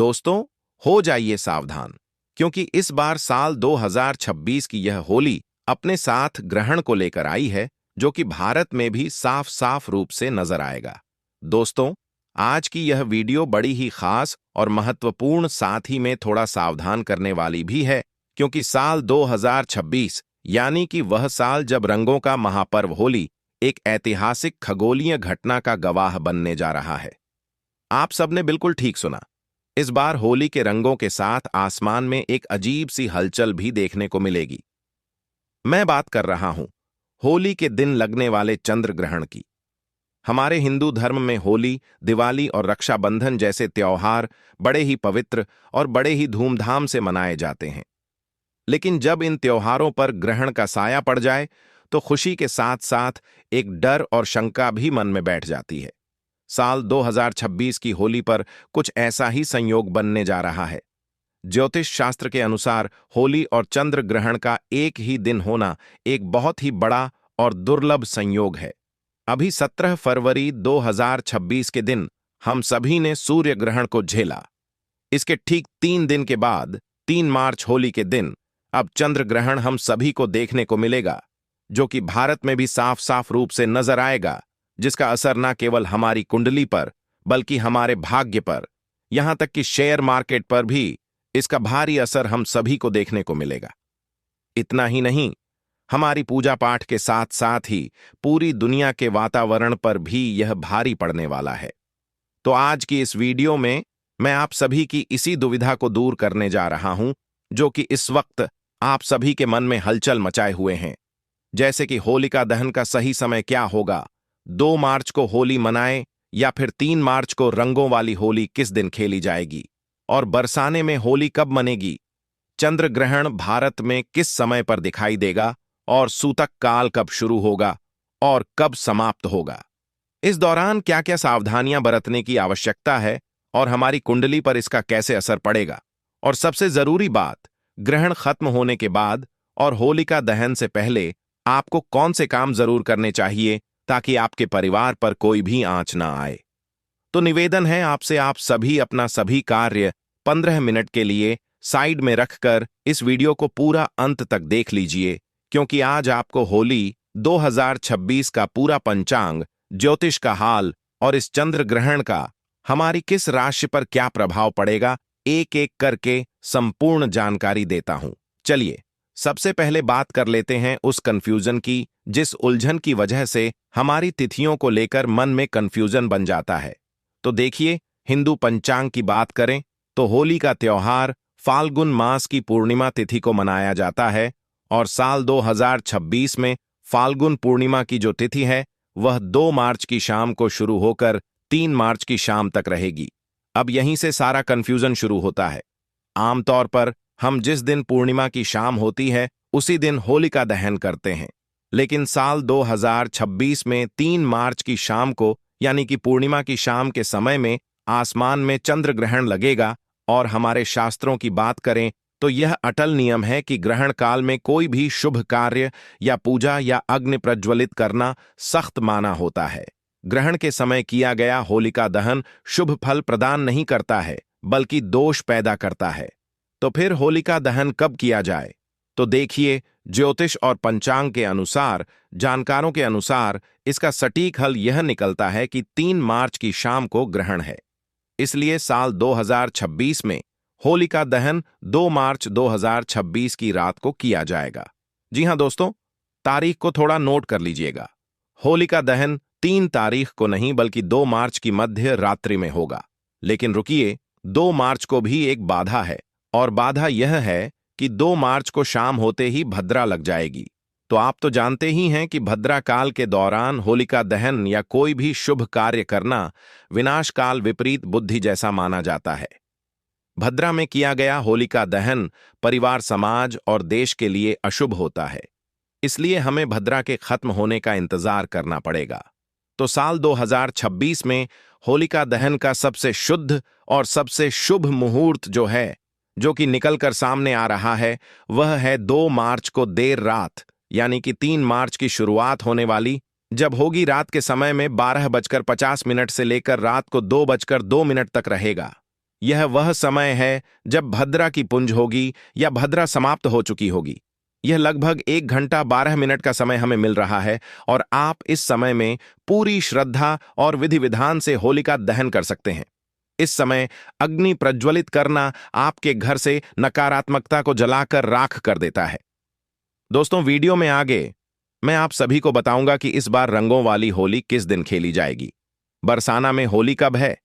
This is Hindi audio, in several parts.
दोस्तों, हो जाइए सावधान, क्योंकि इस बार साल 2026 की यह होली अपने साथ ग्रहण को लेकर आई है, जो कि भारत में भी साफ साफ रूप से नजर आएगा। दोस्तों, आज की यह वीडियो बड़ी ही खास और महत्वपूर्ण, साथ ही में थोड़ा सावधान करने वाली भी है, क्योंकि साल 2026 यानी कि वह साल जब रंगों का महापर्व होली एक ऐतिहासिक खगोलीय घटना का गवाह बनने जा रहा है। आप सबने बिल्कुल ठीक सुना। इस बार होली के रंगों के साथ आसमान में एक अजीब सी हलचल भी देखने को मिलेगी। मैं बात कर रहा हूं होली के दिन लगने वाले चंद्र ग्रहण की। हमारे हिंदू धर्म में होली, दिवाली और रक्षाबंधन जैसे त्योहार बड़े ही पवित्र और बड़े ही धूमधाम से मनाए जाते हैं। लेकिन जब इन त्योहारों पर ग्रहण का साया पड़ जाए तो खुशी के साथ साथ एक डर और शंका भी मन में बैठ जाती है। साल 2026 की होली पर कुछ ऐसा ही संयोग बनने जा रहा है। ज्योतिष शास्त्र के अनुसार होली और चंद्र ग्रहण का एक ही दिन होना एक बहुत ही बड़ा और दुर्लभ संयोग है। अभी 17 फरवरी 2026 के दिन हम सभी ने सूर्य ग्रहण को झेला। इसके ठीक 3 दिन के बाद 3 मार्च होली के दिन अब चंद्र ग्रहण हम सभी को देखने को मिलेगा, जो कि भारत में भी साफ साफ रूप से नजर आएगा, जिसका असर न केवल हमारी कुंडली पर बल्कि हमारे भाग्य पर, यहां तक कि शेयर मार्केट पर भी इसका भारी असर हम सभी को देखने को मिलेगा। इतना ही नहीं, हमारी पूजा पाठ के साथ साथ ही पूरी दुनिया के वातावरण पर भी यह भारी पड़ने वाला है। तो आज की इस वीडियो में मैं आप सभी की इसी दुविधा को दूर करने जा रहा हूं, जो कि इस वक्त आप सभी के मन में हलचल मचाए हुए हैं। जैसे कि होलिका दहन का सही समय क्या होगा, 2 मार्च को होली मनाएं या फिर 3 मार्च को रंगों वाली होली किस दिन खेली जाएगी, और बरसाने में होली कब मनेगी, चंद्र ग्रहण भारत में किस समय पर दिखाई देगा, और सूतक काल कब शुरू होगा और कब समाप्त होगा। इस दौरान क्या क्या सावधानियां बरतने की आवश्यकता है और हमारी कुंडली पर इसका कैसे असर पड़ेगा, और सबसे जरूरी बात, ग्रहण खत्म होने के बाद और होलिका दहन से पहले आपको कौन से काम जरूर करने चाहिए ताकि आपके परिवार पर कोई भी आंच ना आए। तो निवेदन है आपसे, आप सभी अपना सभी कार्य 15 मिनट के लिए साइड में रखकर इस वीडियो को पूरा अंत तक देख लीजिए, क्योंकि आज आपको होली 2026 का पूरा पंचांग, ज्योतिष का हाल और इस चंद्र ग्रहण का हमारी किस राशि पर क्या प्रभाव पड़ेगा, एक एक करके संपूर्ण जानकारी देता हूं। चलिए सबसे पहले बात कर लेते हैं उस कंफ्यूजन की, जिस उलझन की वजह से हमारी तिथियों को लेकर मन में कंफ्यूजन बन जाता है। तो देखिए, हिंदू पंचांग की बात करें तो होली का त्योहार फाल्गुन मास की पूर्णिमा तिथि को मनाया जाता है, और साल 2026 में फाल्गुन पूर्णिमा की जो तिथि है वह 2 मार्च की शाम को शुरू होकर 3 मार्च की शाम तक रहेगी। अब यहीं से सारा कंफ्यूजन शुरू होता है। आमतौर पर हम जिस दिन पूर्णिमा की शाम होती है उसी दिन होलिका दहन करते हैं, लेकिन साल 2026 में 3 मार्च की शाम को यानी कि पूर्णिमा की शाम के समय में आसमान में चंद्र ग्रहण लगेगा, और हमारे शास्त्रों की बात करें तो यह अटल नियम है कि ग्रहण काल में कोई भी शुभ कार्य या पूजा या अग्नि प्रज्वलित करना सख्त माना होता है। ग्रहण के समय किया गया होलिका दहन शुभ फल प्रदान नहीं करता है, बल्कि दोष पैदा करता है। तो फिर होलिका दहन कब किया जाए? तो देखिए, ज्योतिष और पंचांग के अनुसार, जानकारों के अनुसार इसका सटीक हल यह निकलता है कि 3 मार्च की शाम को ग्रहण है। इसलिए साल 2026 में होलिका दहन 2 मार्च 2026 की रात को किया जाएगा। जी हां दोस्तों, तारीख को थोड़ा नोट कर लीजिएगा। होलिका दहन 3 तारीख को नहीं बल्कि 2 मार्च की मध्य रात्रि में होगा। लेकिन रुकिए, 2 मार्च को भी एक बाधा है, और बाधा यह है कि 2 मार्च को शाम होते ही भद्रा लग जाएगी। तो आप तो जानते ही हैं कि भद्रा काल के दौरान होलिका दहन या कोई भी शुभ कार्य करना विनाश काल विपरीत बुद्धि जैसा माना जाता है। भद्रा में किया गया होलिका दहन परिवार, समाज और देश के लिए अशुभ होता है। इसलिए हमें भद्रा के खत्म होने का इंतजार करना पड़ेगा। तो साल 2026 में होलिका दहन का सबसे शुद्ध और सबसे शुभ मुहूर्त जो कि निकलकर सामने आ रहा है, वह है 2 मार्च को देर रात यानी कि 3 मार्च की शुरुआत होने वाली, जब होगी रात के समय में 12:50 से लेकर रात को 2:02 तक रहेगा। यह वह समय है जब भद्रा की पुंज होगी या भद्रा समाप्त हो चुकी होगी। यह लगभग 1 घंटा 12 मिनट का समय हमें मिल रहा है और आप इस समय में पूरी श्रद्धा और विधि विधान से होलिका दहन कर सकते हैं। इस समय अग्नि प्रज्वलित करना आपके घर से नकारात्मकता को जलाकर राख कर देता है। दोस्तों, वीडियो में आगे मैं आप सभी को बताऊंगा कि इस बार रंगों वाली होली किस दिन खेली जाएगी, बरसाना में होली कब है,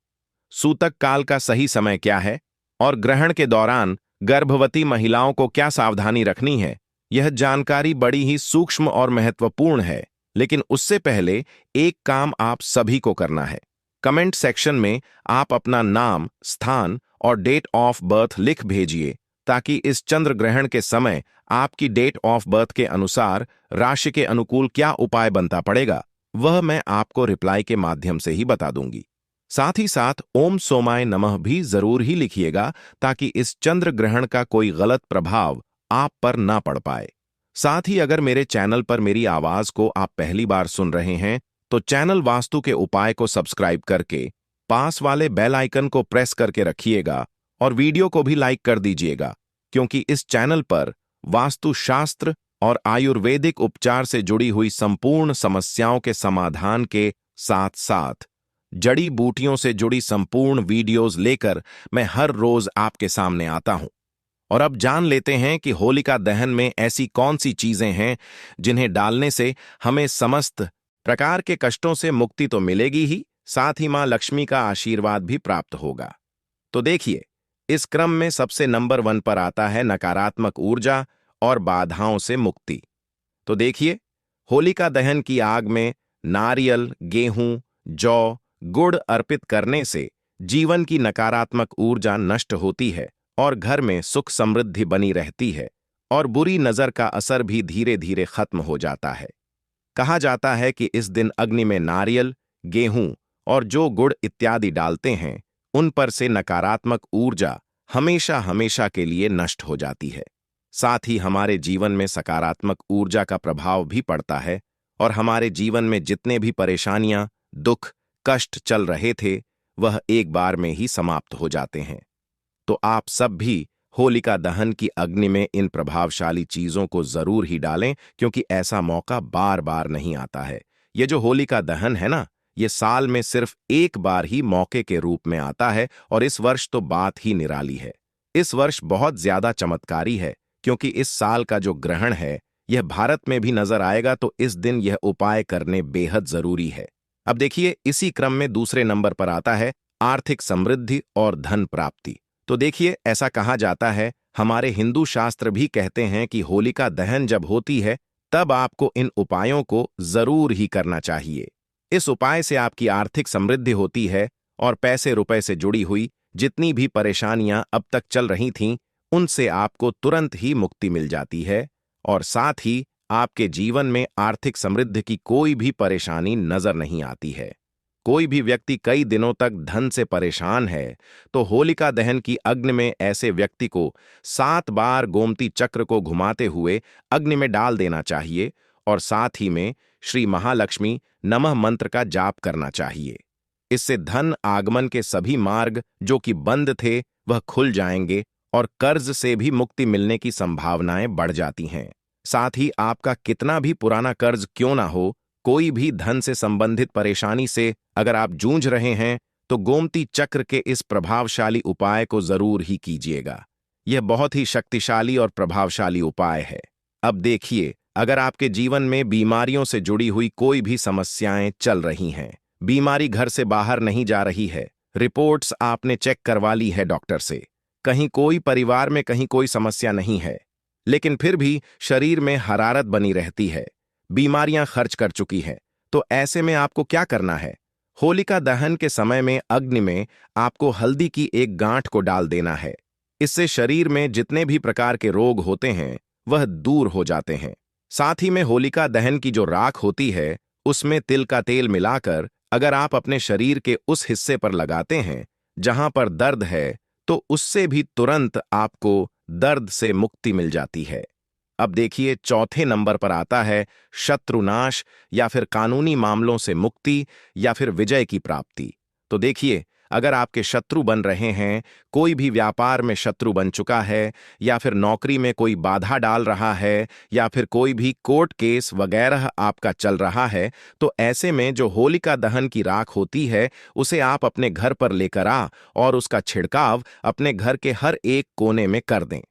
सूतक काल का सही समय क्या है और ग्रहण के दौरान गर्भवती महिलाओं को क्या सावधानी रखनी है। यह जानकारी बड़ी ही सूक्ष्म और महत्वपूर्ण है, लेकिन उससे पहले एक काम आप सभी को करना है। कमेंट सेक्शन में आप अपना नाम, स्थान और डेट ऑफ बर्थ लिख भेजिए ताकि इस चंद्र ग्रहण के समय आपकी डेट ऑफ बर्थ के अनुसार राशि के अनुकूल क्या उपाय बनता पड़ेगा वह मैं आपको रिप्लाई के माध्यम से ही बता दूंगी। साथ ही साथ ओम सोमाय नमः भी जरूर ही लिखिएगा ताकि इस चंद्र ग्रहण का कोई गलत प्रभाव आप पर ना पड़ पाए। साथ ही अगर मेरे चैनल पर मेरी आवाज को आप पहली बार सुन रहे हैं तो चैनल वास्तु के उपाय को सब्सक्राइब करके पास वाले बेल आइकन को प्रेस करके रखिएगा और वीडियो को भी लाइक कर दीजिएगा, क्योंकि इस चैनल पर वास्तुशास्त्र और आयुर्वेदिक उपचार से जुड़ी हुई संपूर्ण समस्याओं के समाधान के साथ साथ जड़ी बूटियों से जुड़ी संपूर्ण वीडियोस लेकर मैं हर रोज आपके सामने आता हूं। और अब जान लेते हैं कि होलिका दहन में ऐसी कौन सी चीजें हैं जिन्हें डालने से हमें समस्त प्रकार के कष्टों से मुक्ति तो मिलेगी ही, साथ ही मां लक्ष्मी का आशीर्वाद भी प्राप्त होगा। तो देखिए, इस क्रम में सबसे नंबर 1 पर आता है नकारात्मक ऊर्जा और बाधाओं से मुक्ति। तो देखिए, होलिका दहन की आग में नारियल, गेहूं, जौ, गुड़ अर्पित करने से जीवन की नकारात्मक ऊर्जा नष्ट होती है और घर में सुख समृद्धि बनी रहती है और बुरी नजर का असर भी धीरे धीरे खत्म हो जाता है। कहा जाता है कि इस दिन अग्नि में नारियल, गेहूं और जो गुड़ इत्यादि डालते हैं उन पर से नकारात्मक ऊर्जा हमेशा हमेशा के लिए नष्ट हो जाती है। साथ ही हमारे जीवन में सकारात्मक ऊर्जा का प्रभाव भी पड़ता है और हमारे जीवन में जितने भी परेशानियां, दुख, कष्ट चल रहे थे वह एक बार में ही समाप्त हो जाते हैं। तो आप सब भी होलिका दहन की अग्नि में इन प्रभावशाली चीजों को जरूर ही डालें, क्योंकि ऐसा मौका बार बार नहीं आता है। ये जो होलिका दहन है ना, ये साल में सिर्फ एक बार ही मौके के रूप में आता है और इस वर्ष तो बात ही निराली है। इस वर्ष बहुत ज्यादा चमत्कारी है, क्योंकि इस साल का जो ग्रहण है यह भारत में भी नजर आएगा, तो इस दिन यह उपाय करने बेहद जरूरी है। अब देखिए, इसी क्रम में दूसरे नंबर पर आता है आर्थिक समृद्धि और धन प्राप्ति। तो देखिए, ऐसा कहा जाता है, हमारे हिंदू शास्त्र भी कहते हैं कि होलिका दहन जब होती है तब आपको इन उपायों को जरूर ही करना चाहिए। इस उपाय से आपकी आर्थिक समृद्धि होती है और पैसे रुपए से जुड़ी हुई जितनी भी परेशानियां अब तक चल रही थीं उनसे आपको तुरंत ही मुक्ति मिल जाती है और साथ ही आपके जीवन में आर्थिक समृद्धि की कोई भी परेशानी नजर नहीं आती है। कोई भी व्यक्ति कई दिनों तक धन से परेशान है तो होलिका दहन की अग्नि में ऐसे व्यक्ति को 7 बार गोमती चक्र को घुमाते हुए अग्नि में डाल देना चाहिए और साथ ही में श्री महालक्ष्मी नमः मंत्र का जाप करना चाहिए। इससे धन आगमन के सभी मार्ग जो कि बंद थे वह खुल जाएंगे और कर्ज से भी मुक्ति मिलने की संभावनाएं बढ़ जाती हैं। साथ ही आपका कितना भी पुराना कर्ज क्यों ना हो, कोई भी धन से संबंधित परेशानी से अगर आप जूझ रहे हैं तो गोमती चक्र के इस प्रभावशाली उपाय को जरूर ही कीजिएगा। यह बहुत ही शक्तिशाली और प्रभावशाली उपाय है। अब देखिए, अगर आपके जीवन में बीमारियों से जुड़ी हुई कोई भी समस्याएं चल रही हैं, बीमारी घर से बाहर नहीं जा रही है, रिपोर्ट्स आपने चेक करवा ली है डॉक्टर से, कहीं कोई परिवार में कहीं कोई समस्या नहीं है, लेकिन फिर भी शरीर में हरारत बनी रहती है, बीमारियां खर्च कर चुकी हैं, तो ऐसे में आपको क्या करना है? होलिका दहन के समय में अग्नि में आपको हल्दी की एक गांठ को डाल देना है। इससे शरीर में जितने भी प्रकार के रोग होते हैं वह दूर हो जाते हैं। साथ ही में होलिका दहन की जो राख होती है उसमें तिल का तेल मिलाकर अगर आप अपने शरीर के उस हिस्से पर लगाते हैं जहां पर दर्द है तो उससे भी तुरंत आपको दर्द से मुक्ति मिल जाती है। अब देखिए, चौथे नंबर पर आता है शत्रुनाश या फिर कानूनी मामलों से मुक्ति या फिर विजय की प्राप्ति। तो देखिए, अगर आपके शत्रु बन रहे हैं, कोई भी व्यापार में शत्रु बन चुका है, या फिर नौकरी में कोई बाधा डाल रहा है, या फिर कोई भी कोर्ट केस वगैरह आपका चल रहा है, तो ऐसे में जो होलिका दहन की राख होती है उसे आप अपने घर पर लेकर आ और उसका छिड़काव अपने घर के हर एक कोने में कर दें।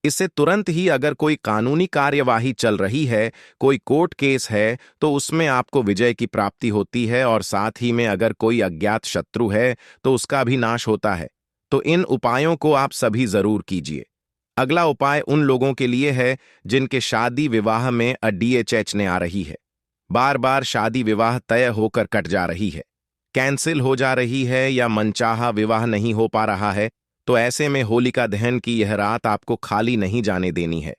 इससे तुरंत ही अगर कोई कानूनी कार्यवाही चल रही है, कोई कोर्ट केस है, तो उसमें आपको विजय की प्राप्ति होती है और साथ ही में अगर कोई अज्ञात शत्रु है तो उसका भी नाश होता है। तो इन उपायों को आप सभी जरूर कीजिए। अगला उपाय उन लोगों के लिए है जिनके शादी विवाह में डीएचएच ने आ रही है। बार बार शादी विवाह तय होकर कट जा रही है, कैंसिल हो जा रही है या मनचाहा विवाह नहीं हो पा रहा है, तो ऐसे में होलिका दहन की यह रात आपको खाली नहीं जाने देनी है।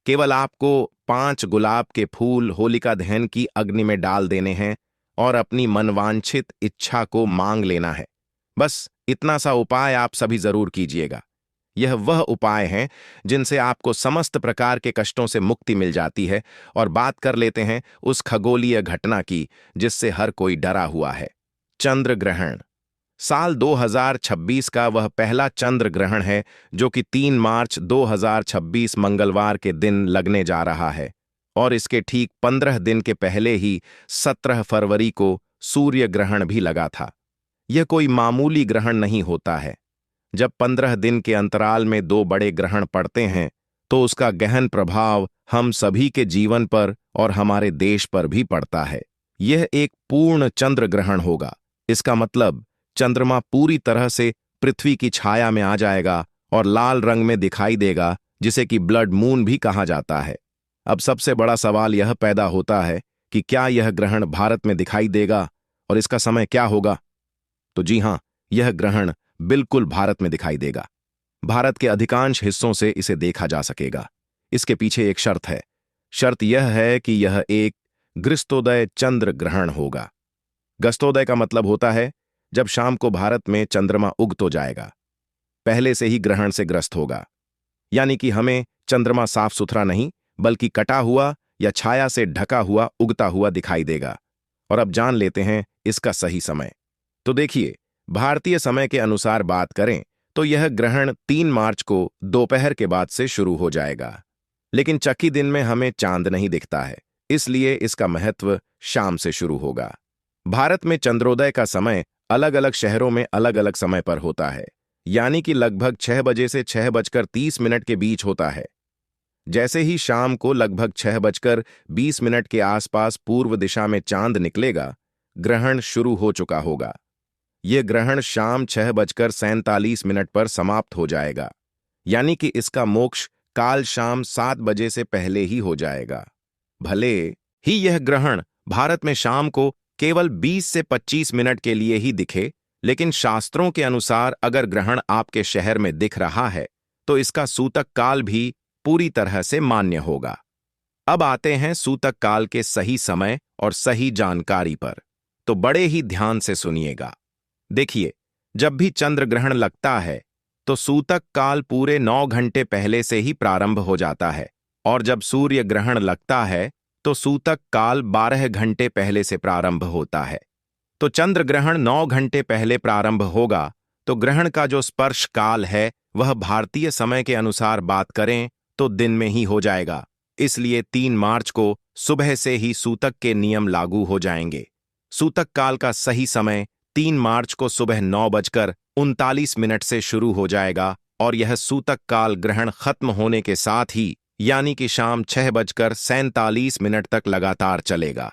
केवल आपको 5 गुलाब के फूल होलिका दहन की अग्नि में डाल देने हैं और अपनी मनवांछित इच्छा को मांग लेना है। बस इतना सा उपाय आप सभी जरूर कीजिएगा। यह वह उपाय हैं जिनसे आपको समस्त प्रकार के कष्टों से मुक्ति मिल जाती है। और बात कर लेते हैं उस खगोलीय घटना की जिससे हर कोई डरा हुआ है, चंद्र ग्रहण। साल 2026 का वह पहला चंद्र ग्रहण है जो कि 3 मार्च 2026 मंगलवार के दिन लगने जा रहा है, और इसके ठीक 15 दिन के पहले ही 17 फरवरी को सूर्य ग्रहण भी लगा था। यह कोई मामूली ग्रहण नहीं होता है। जब 15 दिन के अंतराल में 2 बड़े ग्रहण पड़ते हैं तो उसका गहन प्रभाव हम सभी के जीवन पर और हमारे देश पर भी पड़ता है। यह एक पूर्ण चंद्र ग्रहण होगा। इसका मतलब चंद्रमा पूरी तरह से पृथ्वी की छाया में आ जाएगा और लाल रंग में दिखाई देगा, जिसे कि ब्लड मून भी कहा जाता है। अब सबसे बड़ा सवाल यह पैदा होता है कि क्या यह ग्रहण भारत में दिखाई देगा और इसका समय क्या होगा? तो जी हां, यह ग्रहण बिल्कुल भारत में दिखाई देगा। भारत के अधिकांश हिस्सों से इसे देखा जा सकेगा। इसके पीछे एक शर्त है। शर्त यह है कि यह एक ग्रस्तोदय चंद्र ग्रहण होगा। ग्रस्तोदय का मतलब होता है जब शाम को भारत में चंद्रमा उग तो जाएगा, पहले से ही ग्रहण से ग्रस्त होगा। यानी कि हमें चंद्रमा साफ सुथरा नहीं बल्कि कटा हुआ या छाया से ढका हुआ उगता हुआ दिखाई देगा। और अब जान लेते हैं इसका सही समय। तो देखिए, भारतीय समय के अनुसार बात करें तो यह ग्रहण 3 मार्च को दोपहर के बाद से शुरू हो जाएगा। लेकिन चक्की दिन में हमें चांद नहीं दिखता है, इसलिए इसका महत्व शाम से शुरू होगा। भारत में चंद्रोदय का समय अलग अलग शहरों में अलग अलग समय पर होता है, यानी कि लगभग 6 बजे से 6:30 के बीच होता है। जैसे ही शाम को लगभग 6:20 के आसपास पूर्व दिशा में चांद निकलेगा, ग्रहण शुरू हो चुका होगा। यह ग्रहण शाम 6:47 पर समाप्त हो जाएगा, यानी कि इसका मोक्ष काल शाम 7 बजे से पहले ही हो जाएगा। भले ही यह ग्रहण भारत में शाम को केवल 20 से 25 मिनट के लिए ही दिखे, लेकिन शास्त्रों के अनुसार अगर ग्रहण आपके शहर में दिख रहा है तो इसका सूतक काल भी पूरी तरह से मान्य होगा। अब आते हैं सूतक काल के सही समय और सही जानकारी पर, तो बड़े ही ध्यान से सुनिएगा। देखिए, जब भी चंद्र ग्रहण लगता है तो सूतक काल पूरे 9 घंटे पहले से ही प्रारंभ हो जाता है, और जब सूर्य ग्रहण लगता है तो सूतक काल 12 घंटे पहले से प्रारंभ होता है। तो चंद्र ग्रहण 9 घंटे पहले प्रारंभ होगा, तो ग्रहण का जो स्पर्श काल है वह भारतीय समय के अनुसार बात करें तो दिन में ही हो जाएगा। इसलिए 3 मार्च को सुबह से ही सूतक के नियम लागू हो जाएंगे। सूतक काल का सही समय 3 मार्च को सुबह 9:39 से शुरू हो जाएगा, और यह सूतक काल ग्रहण खत्म होने के साथ ही यानी कि शाम 6:47 तक लगातार चलेगा।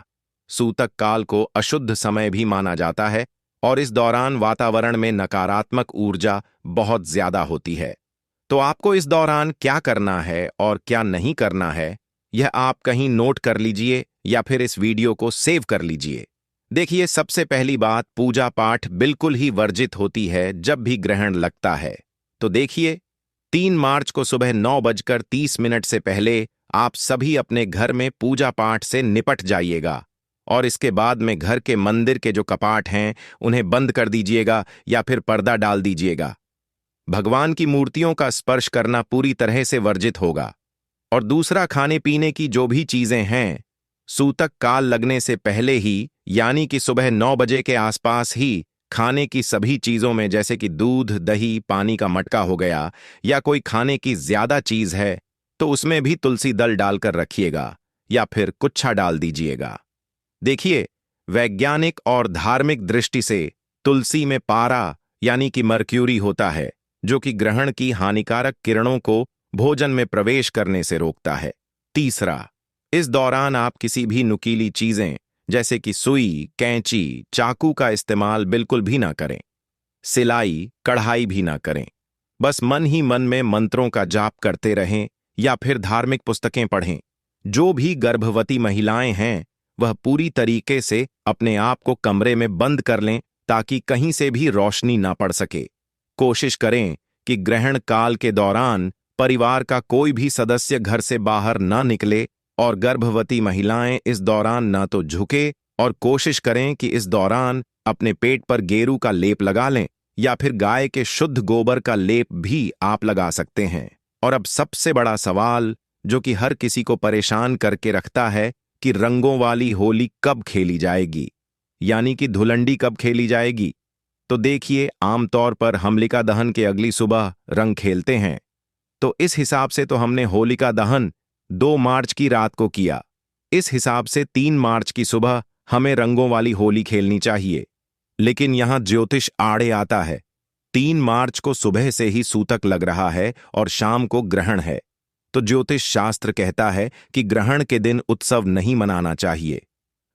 सूतक काल को अशुद्ध समय भी माना जाता है, और इस दौरान वातावरण में नकारात्मक ऊर्जा बहुत ज्यादा होती है। तो आपको इस दौरान क्या करना है और क्या नहीं करना है, यह आप कहीं नोट कर लीजिए या फिर इस वीडियो को सेव कर लीजिए। देखिए, सबसे पहली बात, पूजा पाठ बिल्कुल ही वर्जित होती है जब भी ग्रहण लगता है। तो देखिए, 3 मार्च को सुबह 9:30 से पहले आप सभी अपने घर में पूजा पाठ से निपट जाइएगा, और इसके बाद में घर के मंदिर के जो कपाट हैं उन्हें बंद कर दीजिएगा या फिर पर्दा डाल दीजिएगा। भगवान की मूर्तियों का स्पर्श करना पूरी तरह से वर्जित होगा। और दूसरा, खाने पीने की जो भी चीजें हैं, सूतक काल लगने से पहले ही यानी कि सुबह 9 बजे के आसपास ही खाने की सभी चीजों में, जैसे कि दूध, दही, पानी का मटका हो गया, या कोई खाने की ज्यादा चीज है, तो उसमें भी तुलसी दल डालकर रखिएगा या फिर कुच्छा डाल दीजिएगा। देखिए, वैज्ञानिक और धार्मिक दृष्टि से तुलसी में पारा यानी कि मर्क्यूरी होता है, जो कि ग्रहण की हानिकारक किरणों को भोजन में प्रवेश करने से रोकता है। तीसरा, इस दौरान आप किसी भी नुकीली चीजें जैसे कि सुई, कैंची, चाकू का इस्तेमाल बिल्कुल भी ना करें। सिलाई, कढ़ाई भी ना करें। बस मन ही मन में मंत्रों का जाप करते रहें या फिर धार्मिक पुस्तकें पढ़ें। जो भी गर्भवती महिलाएं हैं, वह पूरी तरीके से अपने आप को कमरे में बंद कर लें ताकि कहीं से भी रोशनी ना पड़ सके। कोशिश करें कि ग्रहण काल के दौरान परिवार का कोई भी सदस्य घर से बाहर ना निकले और गर्भवती महिलाएं इस दौरान ना तो झुके, और कोशिश करें कि इस दौरान अपने पेट पर गेरू का लेप लगा लें या फिर गाय के शुद्ध गोबर का लेप भी आप लगा सकते हैं। और अब सबसे बड़ा सवाल जो कि हर किसी को परेशान करके रखता है कि रंगों वाली होली कब खेली जाएगी, यानी कि धुलंडी कब खेली जाएगी। तो देखिए, आमतौर पर होलिका दहन के अगली सुबह रंग खेलते हैं, तो इस हिसाब से तो हमने होलिका दहन 2 मार्च की रात को किया। इस हिसाब से 3 मार्च की सुबह हमें रंगों वाली होली खेलनी चाहिए। लेकिन यहां ज्योतिष आड़े आता है। 3 मार्च को सुबह से ही सूतक लग रहा है और शाम को ग्रहण है, तो ज्योतिष शास्त्र कहता है कि ग्रहण के दिन उत्सव नहीं मनाना चाहिए।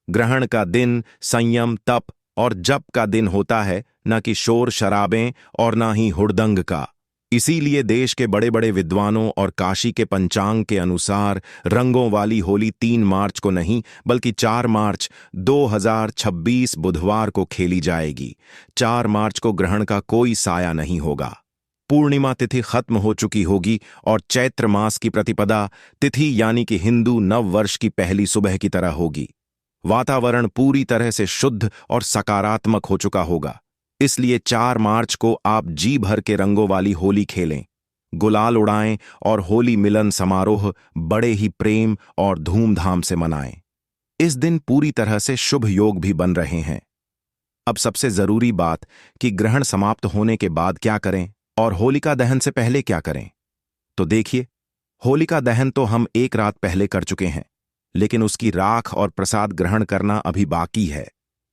ग्रहण का दिन संयम, तप और जप का दिन होता है, न कि शोर शराबें और न ही हुड़दंग का। इसीलिए देश के बड़े बड़े विद्वानों और काशी के पंचांग के अनुसार रंगों वाली होली 3 मार्च को नहीं बल्कि 4 मार्च 2026 बुधवार को खेली जाएगी। 4 मार्च को ग्रहण का कोई साया नहीं होगा। पूर्णिमा तिथि खत्म हो चुकी होगी और चैत्र मास की प्रतिपदा तिथि यानी कि हिंदू नव वर्ष की पहली सुबह की तरह होगी। वातावरण पूरी तरह से शुद्ध और सकारात्मक हो चुका होगा। इसलिए 4 मार्च को आप जी भर के रंगों वाली होली खेलें, गुलाल उड़ाएं और होली मिलन समारोह बड़े ही प्रेम और धूमधाम से मनाएं। इस दिन पूरी तरह से शुभ योग भी बन रहे हैं। अब सबसे जरूरी बात कि ग्रहण समाप्त होने के बाद क्या करें और होलिका दहन से पहले क्या करें। तो देखिए, होलिका दहन तो हम 1 रात पहले कर चुके हैं, लेकिन उसकी राख और प्रसाद ग्रहण करना अभी बाकी है।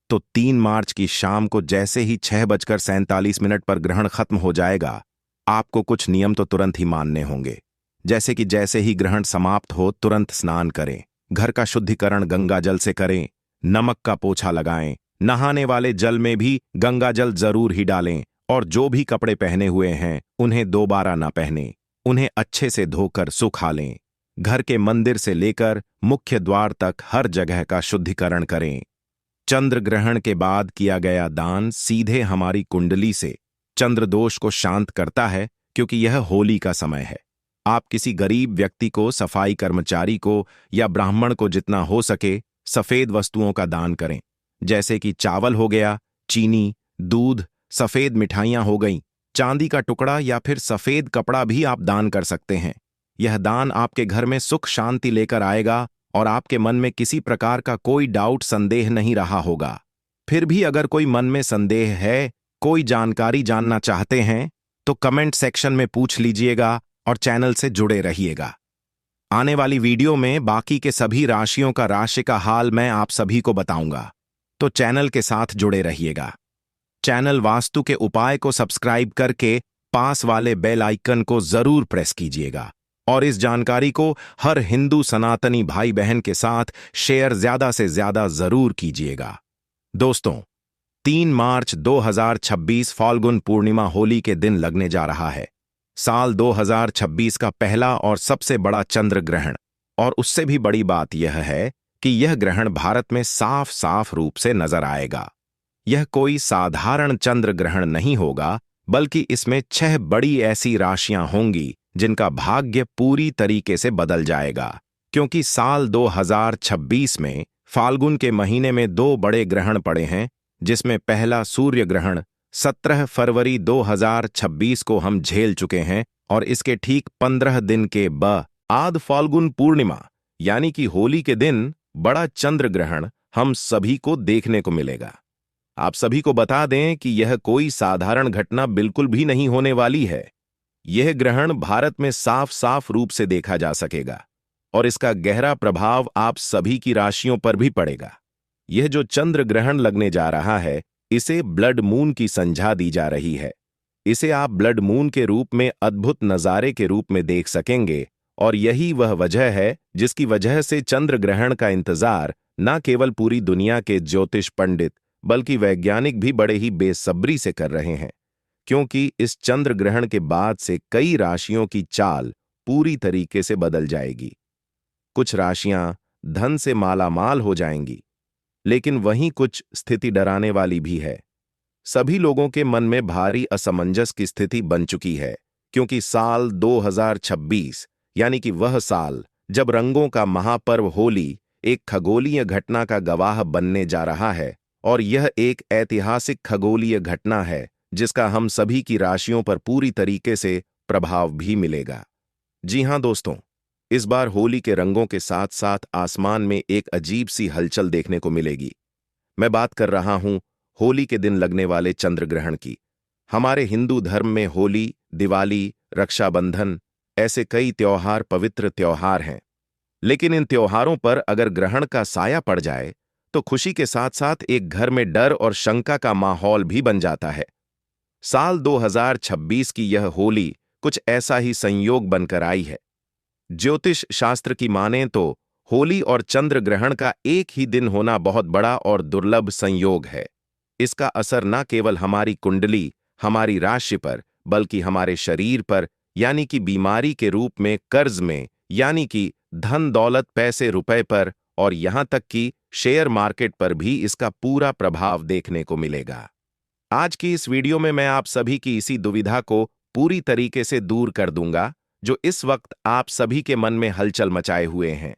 तो 3 मार्च की शाम को जैसे ही 6:47 पर ग्रहण खत्म हो जाएगा, आपको कुछ नियम तो तुरंत ही मानने होंगे। जैसे कि जैसे ही ग्रहण समाप्त हो तुरंत स्नान करें, घर का शुद्धिकरण गंगा जल से करें, नमक का पोछा लगाएं, नहाने वाले जल में भी गंगा जल जरूर ही डालें, और जो भी कपड़े पहने हुए हैं उन्हें दोबारा ना पहने, उन्हें अच्छे से धोकर सुखा लें। घर के मंदिर से लेकर मुख्य द्वार तक हर जगह का शुद्धिकरण करें। चंद्र ग्रहण के बाद किया गया दान सीधे हमारी कुंडली से चंद्र दोष को शांत करता है, क्योंकि यह होली का समय है। आप किसी गरीब व्यक्ति को, सफाई कर्मचारी को या ब्राह्मण को जितना हो सके सफेद वस्तुओं का दान करें, जैसे कि चावल हो गया, चीनी, दूध, सफेद मिठाइयां हो गईं, चांदी का टुकड़ा या फिर सफेद कपड़ा भी आप दान कर सकते हैं। यह दान आपके घर में सुख शांति लेकर आएगा और आपके मन में किसी प्रकार का कोई डाउट, संदेह नहीं रहा होगा। फिर भी अगर कोई मन में संदेह है, कोई जानकारी जानना चाहते हैं, तो कमेंट सेक्शन में पूछ लीजिएगा और चैनल से जुड़े रहिएगा। आने वाली वीडियो में बाकी के सभी राशियों का राशि का हाल मैं आप सभी को बताऊंगा, तो चैनल के साथ जुड़े रहिएगा। चैनल वास्तु के उपाय को सब्सक्राइब करके पास वाले बेल आइकन को जरूर प्रेस कीजिएगा और इस जानकारी को हर हिंदू सनातनी भाई बहन के साथ शेयर ज्यादा से ज्यादा जरूर कीजिएगा। दोस्तों, 3 मार्च 2026 फाल्गुन पूर्णिमा होली के दिन लगने जा रहा है। साल 2026 का पहला और सबसे बड़ा चंद्र ग्रहण, और उससे भी बड़ी बात यह है कि यह ग्रहण भारत में साफ साफ रूप से नजर आएगा। यह कोई साधारण चंद्र ग्रहण नहीं होगा, बल्कि इसमें 6 बड़ी ऐसी राशियां होंगी जिनका भाग्य पूरी तरीके से बदल जाएगा, क्योंकि साल 2026 में फाल्गुन के महीने में 2 बड़े ग्रहण पड़े हैं, जिसमें पहला सूर्य ग्रहण 17 फरवरी 2026 को हम झेल चुके हैं, और इसके ठीक 15 दिन के बाद फाल्गुन पूर्णिमा यानी कि होली के दिन बड़ा चंद्र ग्रहण हम सभी को देखने को मिलेगा। आप सभी को बता दें कि यह कोई साधारण घटना बिल्कुल भी नहीं होने वाली है। यह ग्रहण भारत में साफ साफ रूप से देखा जा सकेगा और इसका गहरा प्रभाव आप सभी की राशियों पर भी पड़ेगा। यह जो चंद्र ग्रहण लगने जा रहा है, इसे ब्लड मून की संज्ञा दी जा रही है। इसे आप ब्लड मून के रूप में अद्भुत नज़ारे के रूप में देख सकेंगे और यही वह वजह है जिसकी वजह से चंद्र ग्रहण का इंतजार न केवल पूरी दुनिया के ज्योतिष पंडित बल्कि वैज्ञानिक भी बड़े ही बेसब्री से कर रहे हैं, क्योंकि इस चंद्र ग्रहण के बाद से कई राशियों की चाल पूरी तरीके से बदल जाएगी। कुछ राशियां धन से मालामाल हो जाएंगी, लेकिन वहीं कुछ स्थिति डराने वाली भी है। सभी लोगों के मन में भारी असमंजस की स्थिति बन चुकी है, क्योंकि साल 2026 यानी कि वह साल जब रंगों का महापर्व होली एक खगोलीय घटना का गवाह बनने जा रहा है, और यह एक ऐतिहासिक खगोलीय घटना है जिसका हम सभी की राशियों पर पूरी तरीके से प्रभाव भी मिलेगा। जी हां दोस्तों, इस बार होली के रंगों के साथ साथ आसमान में एक अजीब सी हलचल देखने को मिलेगी। मैं बात कर रहा हूं होली के दिन लगने वाले चंद्र ग्रहण की। हमारे हिंदू धर्म में होली, दिवाली, रक्षाबंधन ऐसे कई त्योहार पवित्र त्योहार हैं, लेकिन इन त्योहारों पर अगर ग्रहण का साया पड़ जाए तो खुशी के साथ साथ एक घर में डर और शंका का माहौल भी बन जाता है। साल 2026 की यह होली कुछ ऐसा ही संयोग बनकर आई है। ज्योतिष शास्त्र की मानें तो होली और चंद्र ग्रहण का एक ही दिन होना बहुत बड़ा और दुर्लभ संयोग है। इसका असर न केवल हमारी कुंडली, हमारी राशि पर, बल्कि हमारे शरीर पर यानी कि बीमारी के रूप में, कर्ज में यानी कि धन दौलत पैसे रुपए पर, और यहां तक कि शेयर मार्केट पर भी इसका पूरा प्रभाव देखने को मिलेगा। आज की इस वीडियो में मैं आप सभी की इसी दुविधा को पूरी तरीके से दूर कर दूंगा जो इस वक्त आप सभी के मन में हलचल मचाए हुए हैं।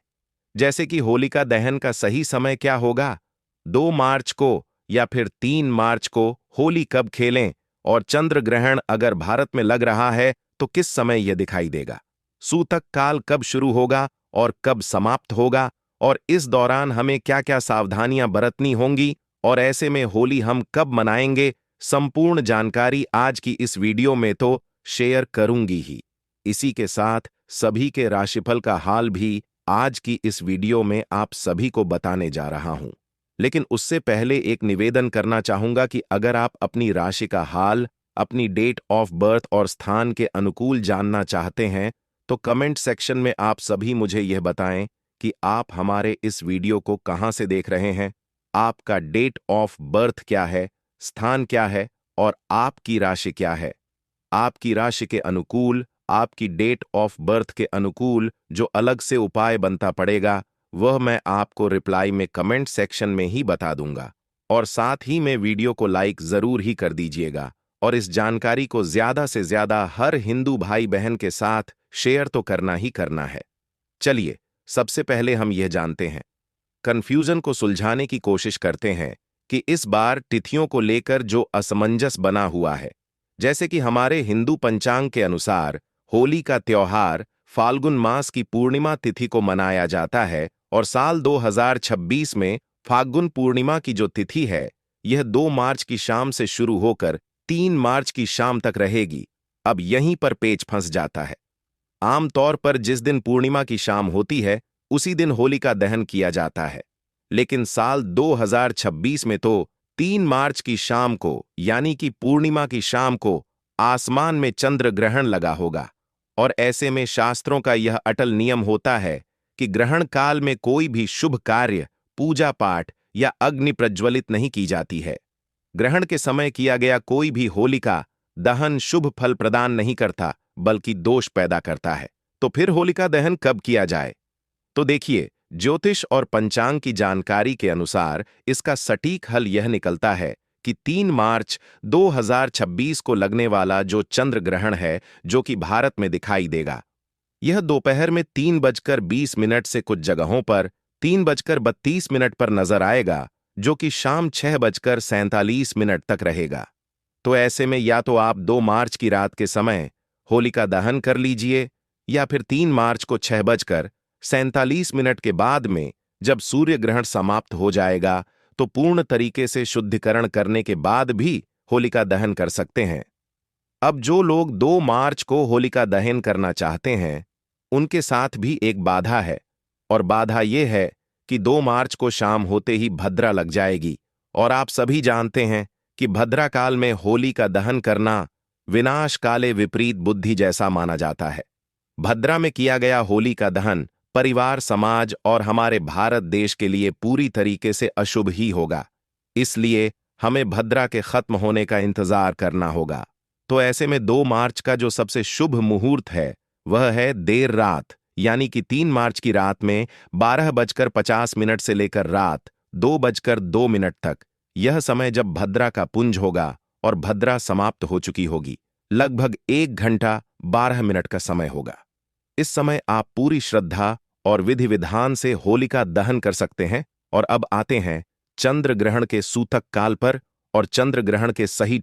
जैसे कि होलिका दहन का सही समय क्या होगा, 2 मार्च को या फिर 3 मार्च को होली कब खेलें, और चंद्र ग्रहण अगर भारत में लग रहा है तो किस समय यह दिखाई देगा, सूतक काल कब शुरू होगा और कब समाप्त होगा, और इस दौरान हमें क्या क्या सावधानियां बरतनी होंगी, और ऐसे में होली हम कब मनाएंगे, संपूर्ण जानकारी आज की इस वीडियो में तो शेयर करूंगी ही। इसी के साथ सभी के राशिफल का हाल भी आज की इस वीडियो में आप सभी को बताने जा रहा हूं। लेकिन उससे पहले एक निवेदन करना चाहूंगा कि अगर आप अपनी राशि का हाल, अपनी डेट ऑफ बर्थ और स्थान के अनुकूल जानना चाहते हैं तो कमेंट सेक्शन में आप सभी मुझे यह बताएं कि आप हमारे इस वीडियो को कहां से देख रहे हैं, आपका डेट ऑफ बर्थ क्या है, स्थान क्या है और आपकी राशि क्या है। आपकी राशि के अनुकूल, आपकी डेट ऑफ बर्थ के अनुकूल जो अलग से उपाय बनता पड़ेगा वह मैं आपको रिप्लाई में कमेंट सेक्शन में ही बता दूंगा, और साथ ही में वीडियो को लाइक जरूर ही कर दीजिएगा और इस जानकारी को ज्यादा से ज्यादा हर हिंदू भाई बहन के साथ शेयर तो करना ही करना है। चलिए सबसे पहले हम यह जानते हैं, कंफ्यूजन को सुलझाने की कोशिश करते हैं कि इस बार तिथियों को लेकर जो असमंजस बना हुआ है। जैसे कि हमारे हिंदू पंचांग के अनुसार होली का त्योहार फाल्गुन मास की पूर्णिमा तिथि को मनाया जाता है, और साल 2026 में फाल्गुन पूर्णिमा की जो तिथि है यह 2 मार्च की शाम से शुरू होकर 3 मार्च की शाम तक रहेगी। अब यहीं पर पेच फंस जाता है। आमतौर पर जिस दिन पूर्णिमा की शाम होती है उसी दिन होलिका दहन किया जाता है, लेकिन साल 2026 में तो 3 मार्च की शाम को यानी कि पूर्णिमा की शाम को आसमान में चंद्र ग्रहण लगा होगा, और ऐसे में शास्त्रों का यह अटल नियम होता है कि ग्रहण काल में कोई भी शुभ कार्य, पूजा पाठ या अग्नि प्रज्वलित नहीं की जाती है। ग्रहण के समय किया गया कोई भी होलिका दहन शुभ फल प्रदान नहीं करता बल्कि दोष पैदा करता है। तो फिर होलिका दहन कब किया जाए? तो देखिए, ज्योतिष और पंचांग की जानकारी के अनुसार इसका सटीक हल यह निकलता है कि 3 मार्च 2026 को लगने वाला जो चंद्र ग्रहण है जो कि भारत में दिखाई देगा, यह दोपहर में 3:20 से कुछ जगहों पर 3:32 पर नजर आएगा, जो कि शाम 6:47 तक रहेगा। तो ऐसे में या तो आप 2 मार्च की रात के समय होलिका दहन कर लीजिए, या फिर 3 मार्च को 6:47 के बाद में जब सूर्य ग्रहण समाप्त हो जाएगा तो पूर्ण तरीके से शुद्धिकरण करने के बाद भी होलिका दहन कर सकते हैं। अब जो लोग 2 मार्च को होलिका दहन करना चाहते हैं, उनके साथ भी एक बाधा है, और बाधा यह है कि 2 मार्च को शाम होते ही भद्रा लग जाएगी, और आप सभी जानते हैं कि भद्रा काल में होली का दहन करना विनाश काले विपरीत बुद्धि जैसा माना जाता है। भद्रा में किया गया होली का दहन परिवार, समाज और हमारे भारत देश के लिए पूरी तरीके से अशुभ ही होगा। इसलिए हमें भद्रा के खत्म होने का इंतजार करना होगा। तो ऐसे में 2 मार्च का जो सबसे शुभ मुहूर्त है वह है देर रात, यानी कि 3 मार्च की रात में 12:50 से लेकर रात 2:02 तक। यह समय जब भद्रा का पुंज होगा और भद्रा समाप्त हो चुकी होगी। लगभग 1 घंटा 12 मिनट का समय होगा। इस समय आप पूरी श्रद्धा और विधि विधान से होलिका दहन कर सकते हैं। और अब आते हैं चंद्र ग्रहण के सूतक काल पर और चंद्र ग्रहण के सही